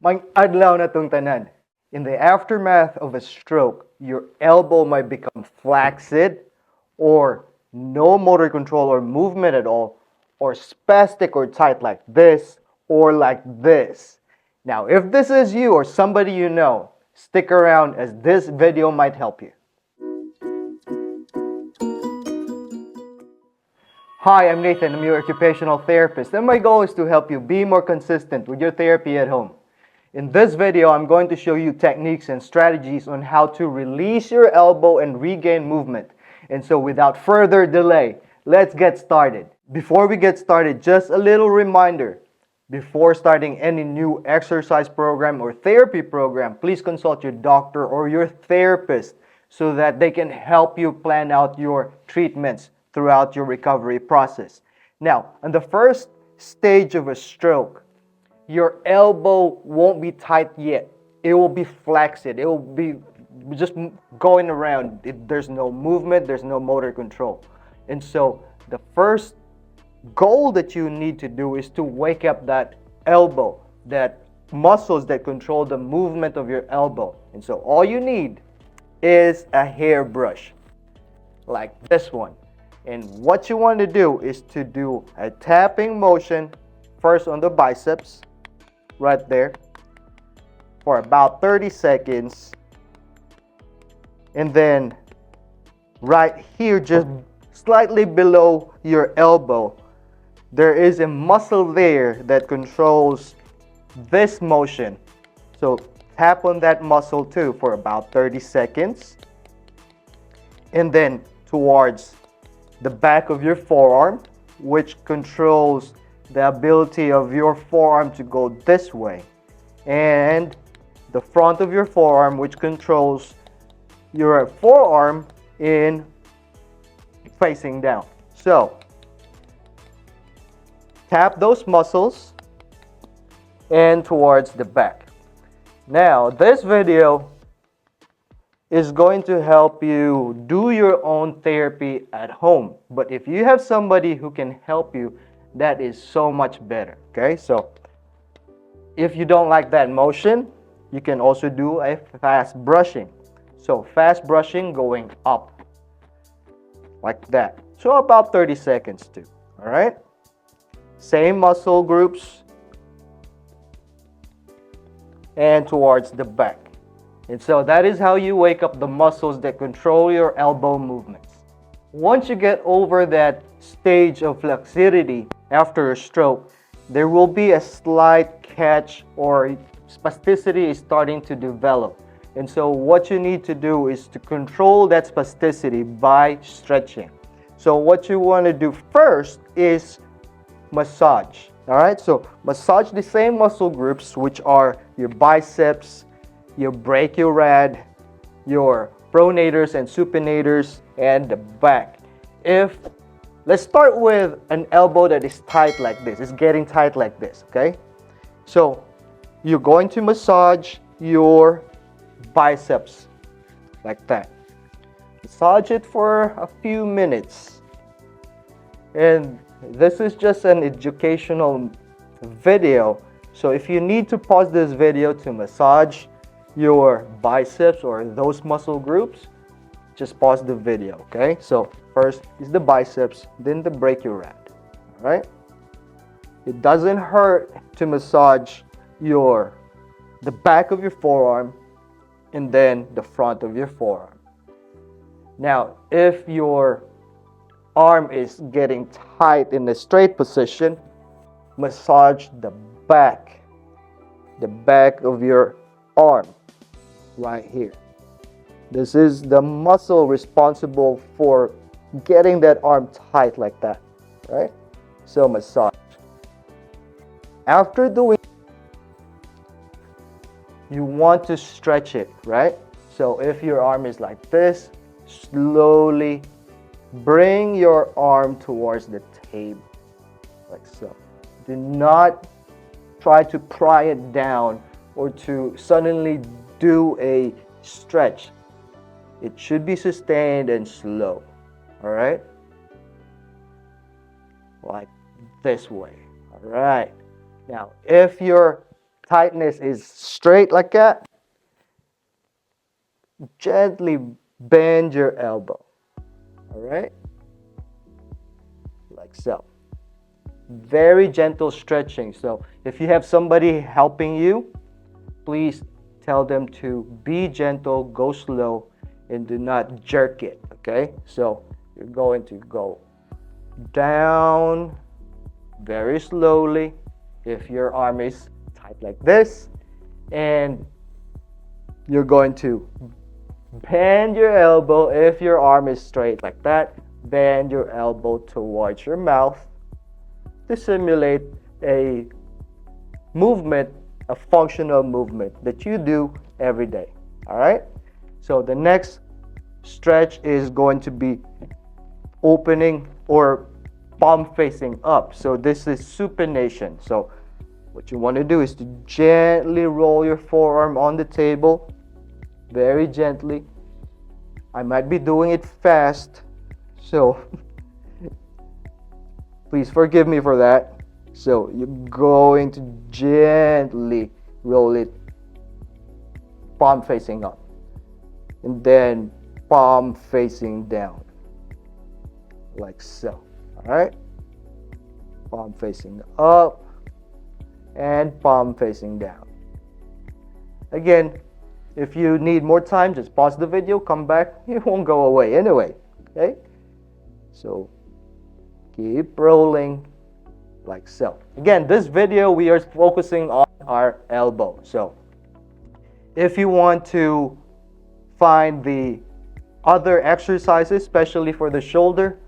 May adlaw na tong tanan. In the aftermath of a stroke, your elbow might become flaccid or no motor control or movement at all, or spastic or tight like this or like this. Now, if this is you or somebody you know, stick around as this video might help you. Hi, I'm Nathan. I'm your occupational therapist, and my goal is to help you be more consistent with your therapy at home. In this video, I'm going to show you techniques and strategies on how to release your elbow and regain movement. And so without further delay, let's get started. Before we get started, just a little reminder. Before starting any new exercise program or therapy program, please consult your doctor or your therapist so that they can help you plan out your treatments throughout your recovery process. Now, on the first stage of a stroke, your elbow won't be tight yet. It will be flaccid. It will be just going around. There's no movement, there's no motor control. And so the first goal that you need to do is to wake up that elbow, that muscles that control the movement of your elbow. And so all you need is a hairbrush like this one. And what you want to do is to do a tapping motion first on the biceps right there for about 30 seconds, and then right here just slightly below your elbow there is a muscle there that controls this motion, so tap on that muscle too for about 30 seconds, and then towards the back of your forearm, which controls the ability of your forearm to go this way, and the front of your forearm, which controls your forearm in facing down. So tap those muscles and towards the back. Now this video is going to help you do your own therapy at home, but if you have somebody who can help you, that is so much better. Okay, so if you don't like that motion, you can also do a fast brushing. So fast brushing going up like that, so about 30 seconds too. All right, same muscle groups and towards the back. And so that is how you wake up the muscles that control your elbow movements. Once you get over that stage of flaccidity after a stroke, there will be a slight catch or spasticity is starting to develop. And so what you need to do is to control that spasticity by stretching. So what you want to do first is massage. All right, so massage the same muscle groups, which are your biceps, your brachiorad, your pronators and supinators, and the back. Let's start with an elbow that is tight like this. It's getting tight like this, okay? So you're going to massage your biceps like that. Massage it for a few minutes. And this is just an educational video. So if you need to pause this video to massage your biceps or those muscle groups, just pause the video, okay? So first is the biceps, then the brachiorad, all right? It doesn't hurt to massage the back of your forearm and then the front of your forearm. Now, if your arm is getting tight in a straight position, massage the back of your arm right here. This is the muscle responsible for getting that arm tight like that, right? So massage. After doing, you want to stretch it, right? So if your arm is like this, slowly bring your arm towards the table, like so. Do not try to pry it down or to suddenly do a stretch. It should be sustained and slow, all right? Like this way, all right? Now, if your tightness is straight like that, gently bend your elbow. All right? Like so. Very gentle stretching. So if you have somebody helping you, please tell them to be gentle, go slow, and do not jerk it. Okay? So you're going to go down very slowly if your arm is tight like this, and you're going to bend your elbow if your arm is straight like that. Bend your elbow towards your mouth to simulate a movement, a functional movement that you do every day. All right? So the next stretch is going to be opening or palm facing up. So this is supination. So what you want to do is to gently roll your forearm on the table, very gently. I might be doing it fast, so please forgive me for that. So you're going to gently roll it palm facing up, and then palm facing down, like so. All right, palm facing up and palm facing down. Again, if you need more time, just pause the video, come back. It won't go away anyway. Okay, so keep rolling like so. Again, this video we are focusing on our elbow. So if you want to find the other exercises, especially for the shoulder,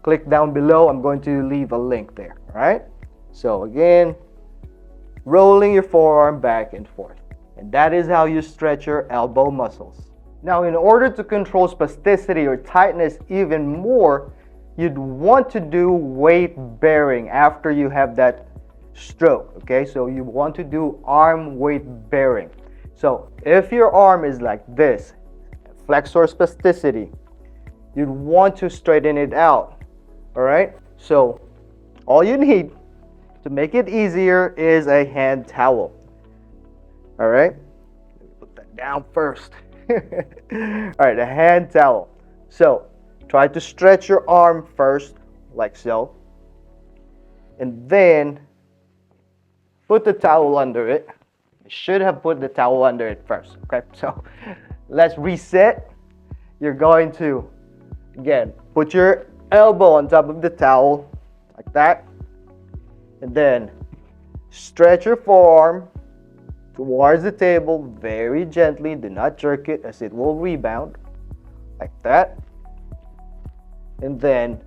click down below. I'm going to leave a link there. All right, so again, rolling your forearm back and forth, and that is how you stretch your elbow muscles. Now, in order to control spasticity or tightness even more, you'd want to do weight bearing after you have that stroke. Okay, so you want to do arm weight bearing. So if your arm is like this, flexor spasticity, you'd want to straighten it out. All right, so all you need to make it easier is a hand towel. All right, let me put that down first. All right, a hand towel. So try to stretch your arm first, like so, and then put the towel under it. You should have put the towel under it first. Okay, so let's reset. You're going to, again, put your elbow on top of the towel, like that, and then stretch your forearm towards the table very gently. Do not jerk it, as it will rebound, like that. And then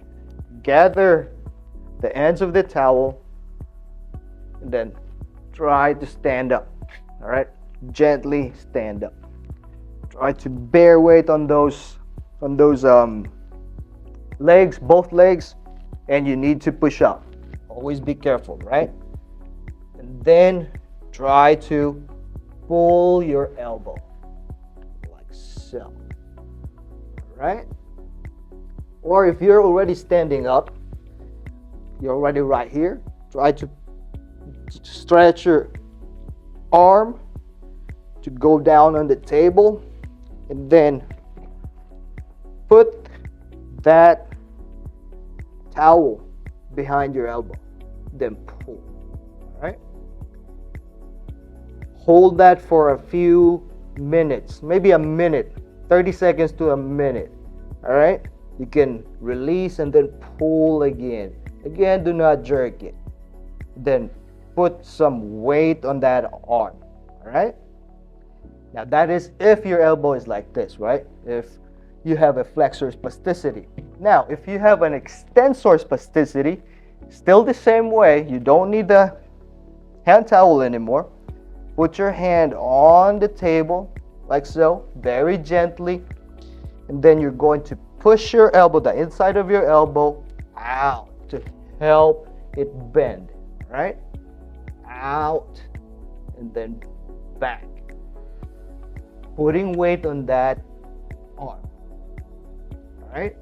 gather the ends of the towel and then try to stand up. All right, gently stand up. Try to bear weight on those legs, both legs, and you need to push up. Always be careful, right? And then try to pull your elbow like so. All right? Or if you're already standing up, you're already right here, try to stretch your arm to go down on the table, and then put that towel behind your elbow, then pull. All right, hold that for a few minutes, maybe a minute, 30 seconds to a minute. All right, you can release and then pull again. Do not jerk it. Then put some weight on that arm. All right, now that is if your elbow is like this, right? If you have a flexor spasticity. Now, if you have an extensor spasticity, still the same way, you don't need the hand towel anymore. Put your hand on the table, like so, very gently, and then you're going to push your elbow, the inside of your elbow, out to help it bend, right? Out, and then back. Putting weight on that arm. Right?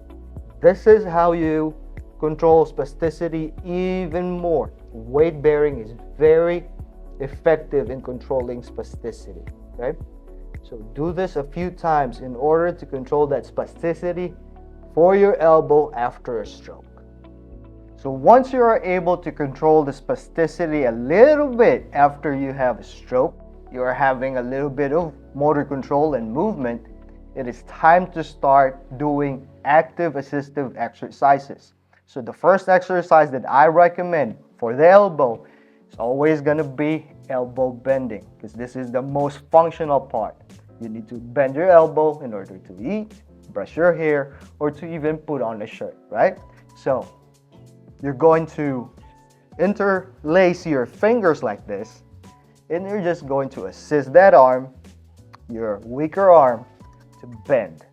This is how you control spasticity even more. Weight bearing is very effective in controlling spasticity. Okay, so do this a few times in order to control that spasticity for your elbow after a stroke. So once you are able to control the spasticity a little bit after you have a stroke, you are having a little bit of motor control and movement, it is time to start doing active assistive exercises. So the first exercise that I recommend for the elbow is always going to be elbow bending, because this is the most functional part. You need to bend your elbow in order to eat, brush your hair, or to even put on a shirt, right? So you're going to interlace your fingers like this, and you're just going to assist that arm, your weaker arm, to bend,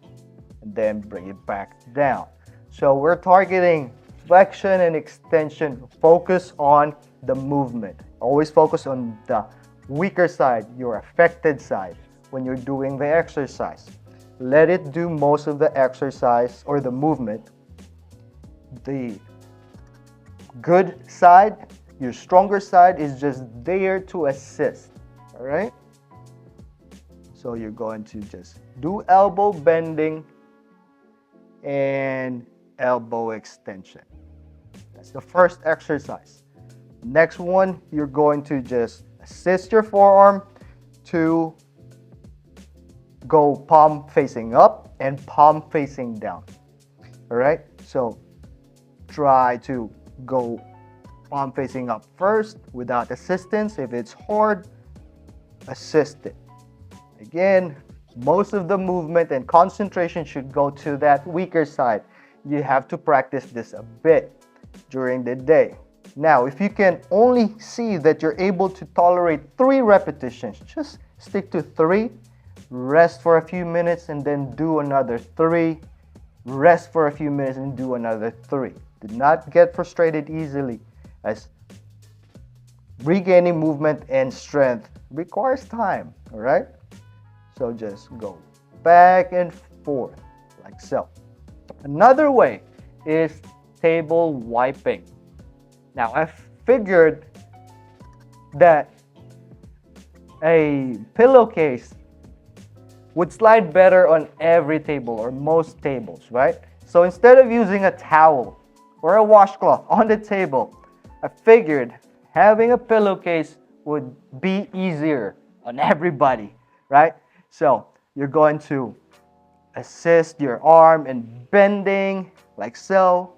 and then bring it back down. So we're targeting flexion and extension. Focus on the movement. Always focus on the weaker side, your affected side, when you're doing the exercise. Let it do most of the exercise or the movement. The good side, your stronger side, is just there to assist. All right? So you're going to just do elbow bending and elbow extension. That's the first exercise. Next one, you're going to just assist your forearm to go palm facing up and palm facing down. All right? So try to go palm facing up first without assistance. If it's hard, assist it. Again, most of the movement and concentration should go to that weaker side. You have to practice this a bit during the day. Now, if you can only see that you're able to tolerate 3 repetitions, just stick to 3, rest for a few minutes, and then do another 3, rest for a few minutes, and do another 3. Do not get frustrated easily, as regaining movement and strength requires time, all right? So just go back and forth like so. Another way is table wiping. Now, I figured that a pillowcase would slide better on every table or most tables, right? So instead of using a towel or a washcloth on the table, I figured having a pillowcase would be easier on everybody, right? So you're going to assist your arm in bending like so.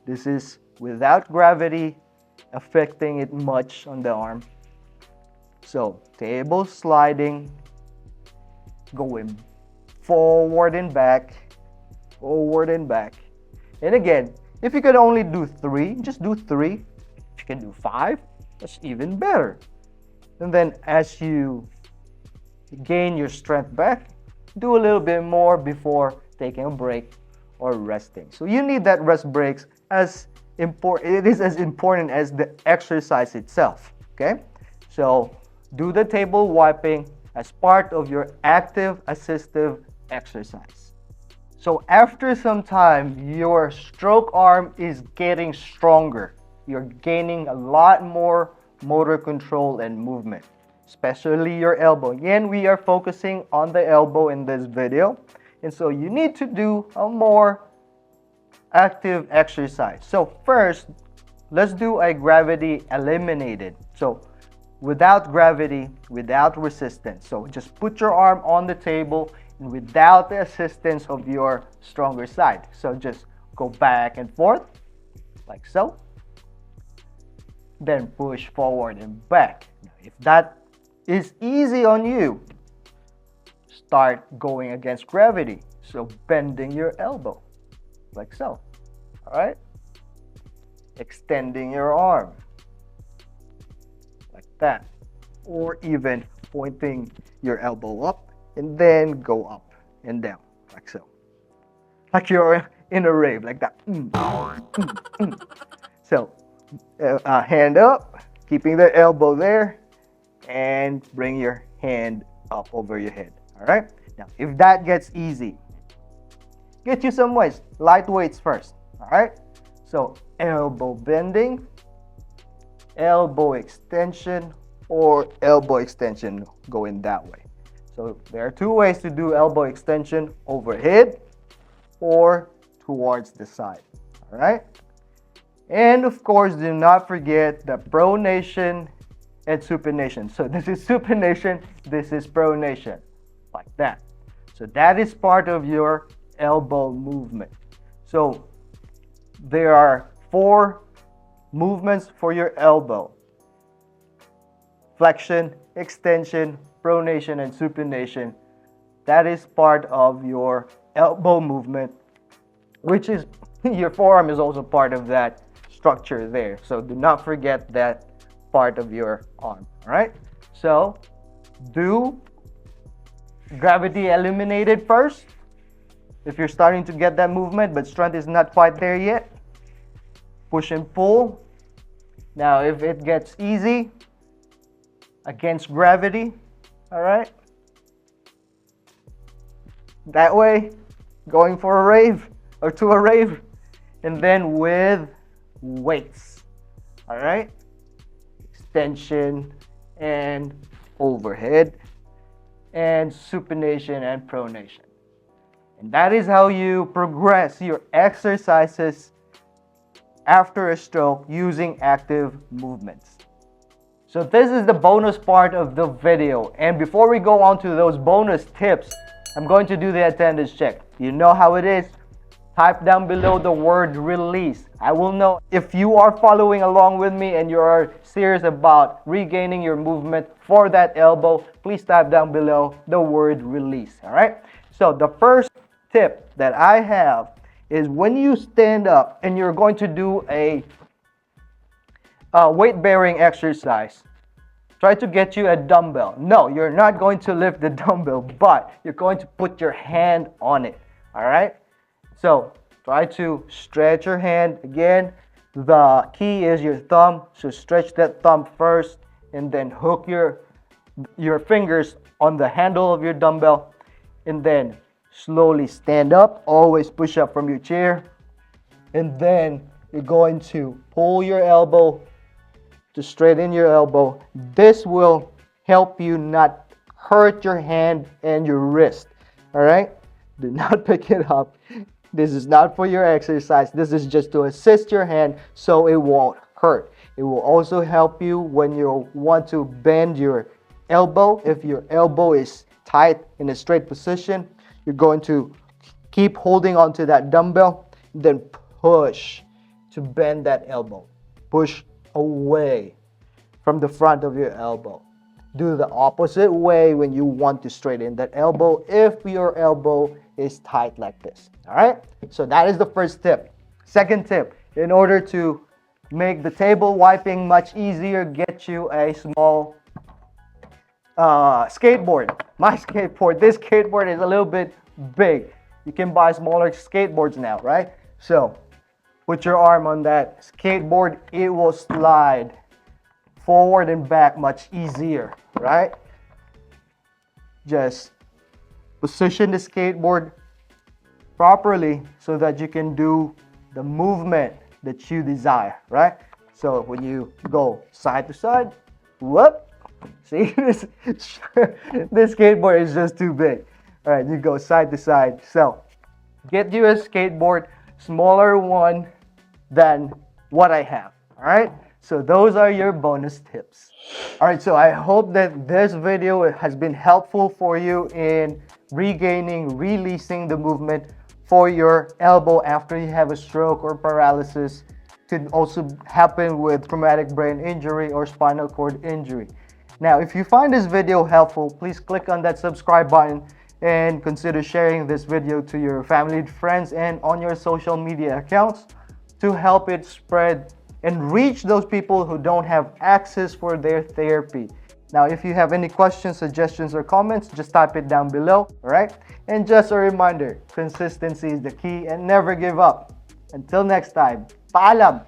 This is without gravity affecting it much on the arm. So table sliding, going forward and back, forward and back. And again, if you can only do 3, just do 3. If you can do 5, that's even better. And then as you gain your strength back, do a little bit more before taking a break or resting. So you need that rest breaks as important. It is as important as the exercise itself. Okay, so do the table wiping as part of your active assistive exercise. So after some time, your stroke arm is getting stronger. You're gaining a lot more motor control and movement, especially your elbow. Again, we are focusing on the elbow in this video. And so you need to do a more active exercise. So first, let's do a gravity eliminated. So without gravity, without resistance. So just put your arm on the table and without the assistance of your stronger side. So just go back and forth like so. Then push forward and back. Now, if that is easy on you, start going against gravity. So bending your elbow like so. All right? Extending your arm like that. Or even pointing your elbow up and then go up and down like so. Like you're in a rave like that. So hand up, keeping the elbow there, and bring your hand up over your head. All right? Now, if that gets easy, get you some weights, light weights first. All right? So elbow bending, elbow extension, or elbow extension going that way. So there are two ways to do elbow extension: overhead or towards the side. All right. And of course, do not forget the pronation and supination. So this is supination, this is pronation, like that. So that is part of your elbow movement. So there are 4 movements for your elbow: flexion, extension, pronation, and supination. That is part of your elbow movement, which is your forearm is also part of that structure there. So do not forget that part of your arm. All right. So do gravity eliminated first. If you're starting to get that movement, but strength is not quite there yet, push and pull. Now, if it gets easy against gravity, all right, that way, going for a rave or to a rave, and then with weights, all right, extension and overhead and supination and pronation. And that is how you progress your exercises after a stroke using active movements. So this is the bonus part of the video. And before we go on to those bonus tips, I'm going to do the attendance check. You know how it is. Type down below the word release. I will know if you are following along with me and you are serious about regaining your movement for that elbow. Please type down below the word release. All right. So the first tip that I have is when you stand up and you're going to do a weight-bearing exercise, try to get you a dumbbell. No, you're not going to lift the dumbbell, but you're going to put your hand on it. All right. So try to stretch your hand. Again, the key is your thumb. So stretch that thumb first and then hook your fingers on the handle of your dumbbell and then slowly stand up. Always push up from your chair. And then you're going to pull your elbow to straighten your elbow. This will help you not hurt your hand and your wrist. All right? Do not pick it up. This is not for your exercise. This is just to assist your hand so it won't hurt. It will also help you when you want to bend your elbow. If your elbow is tight in a straight position, you're going to keep holding onto that dumbbell, then push to bend that elbow. Push away from the front of your elbow. Do the opposite way when you want to straighten that elbow if your elbow is tight like this. All right, so that is the first tip. Second tip, in order to make the table wiping much easier, get you a small skateboard. My skateboard, this skateboard is a little bit big. You can buy smaller skateboards now, right? So put your arm on that skateboard. It will slide forward and back much easier, right? Just position the skateboard properly so that you can do the movement that you desire, right? So when you go side to side, whoop, see, this skateboard is just too big. All right, you go side to side. So get you a skateboard, smaller one than what I have, all right? So those are your bonus tips. All right, so I hope that this video has been helpful for you in regaining, releasing the movement for your elbow after you have a stroke or paralysis. Could also happen with traumatic brain injury or spinal cord injury. Now, if you find this video helpful, please click on that subscribe button and consider sharing this video to your family, friends, and on your social media accounts to help it spread and reach those people who don't have access for their therapy. Now, if you have any questions, suggestions, or comments, just type it down below, all right? And just a reminder, consistency is the key and never give up. Until next time, paalam!